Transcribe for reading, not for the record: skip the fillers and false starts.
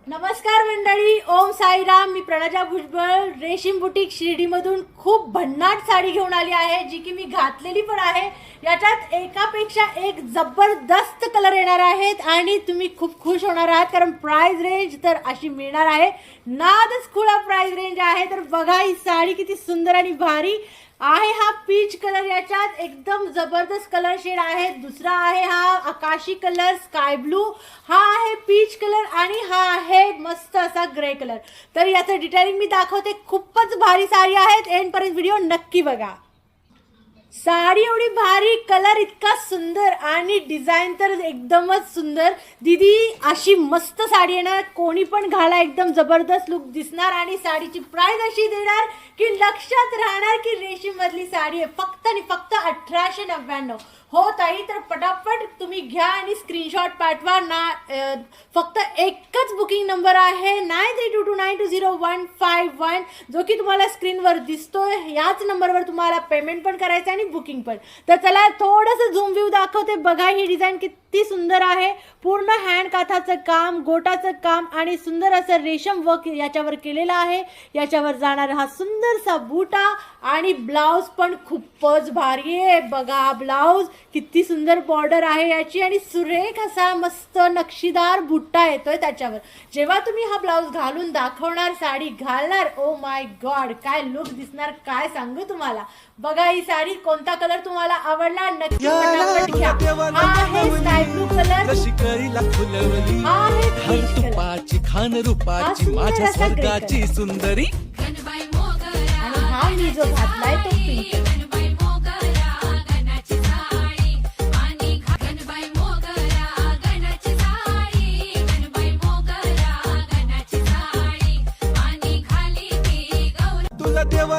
नमस्कार मंडळी, ओम साईराम. मी प्रणजा भुजबळ रेशीम बुटीक शिर्डीमधून खूप भन्नाट साडी घेऊन आली आहे, जी की मी घातलेली पण आहे. याच्यात एकापेक्षा एक जबरदस्त कलर येणार आहेत आणि तुम्ही खूप खुश होणार आहात, कारण प्राइस रेंज तर अशी मिळणार आहे. नादच खुळा प्राइस रेंज आहे. तर बघा ही साडी किती सुंदर आणि भारी आहे. हा पीच कलर याच्यात एकदम जबरदस्त कलर शेड आहे. दुसरा आहे हा आकाशी कलर, स्काय ब्लू. हा आहे पीच कलर आणि हा आहे मस्त असा ग्रे कलर. तर याचं डिटेलिंग मी दाखवते. खूपच भारी साडी आहेत. एंड पर्यंत व्हिडिओ नक्की बघा. साडी एवढी भारी, कलर इतका सुंदर आणि डिझाईन तर एकदमच सुंदर. दीदी अशी मस्त साडी येणार, कोणी पण घाला एकदम जबरदस्त लुक दिसणार. आणि साडीची प्राइस अशी देणार की लक्षात राहणार की रेशीम मधली साडी आहे. फक्त आणि फक्त 1899. हो ताई, तर पटापट तुम्ही घ्या आणि स्क्रीनशॉट पाठवा ना. फक्त एकच बुकिंग नंबर आहे 9322920151, जो की तुम्हाला स्क्रीनवर दिसतोय. याच नंबरवर तुम्हाला पेमेंट पण करायचं आणि बुकिंग पण. तर चला थोडंसं झूम व्ह्यू दाखवते. बघा ही डिझाईन किती सुंदर आहे. पूर्ण हँड काथाचं काम, गोटाचं काम आणि सुंदर असं रेशम वर्क याच्यावर केलेलं आहे. याच्यावर जाणार हा सुंदरसा बुटा आणि ब्लाउज पण खूपच भारी आहे. बघा ब्लाउज किती सुंदर बॉर्डर आहे याची आणि सुरेख असा मस्त नक्षीदार बुट्टा येतोय त्याच्यावर. जेव्हा तुम्ही हा ब्लाउज घालून दाखवणार, साडी घालणार, ओ माय गॉड काय लुक दिसणार, काय सांगू तुम्हाला. बघा ही साडी, कोणता कलर तुम्हाला आवडला नक्की फटाफट घ्या. हा आहे स्काय ब्लू कलर, हा आहे पीच कलर, खान रूपाची माझ्या स्वर्गाची सुंदरी, आणि हा मी जो घातलाय तो पिंक कलर. तुला देवा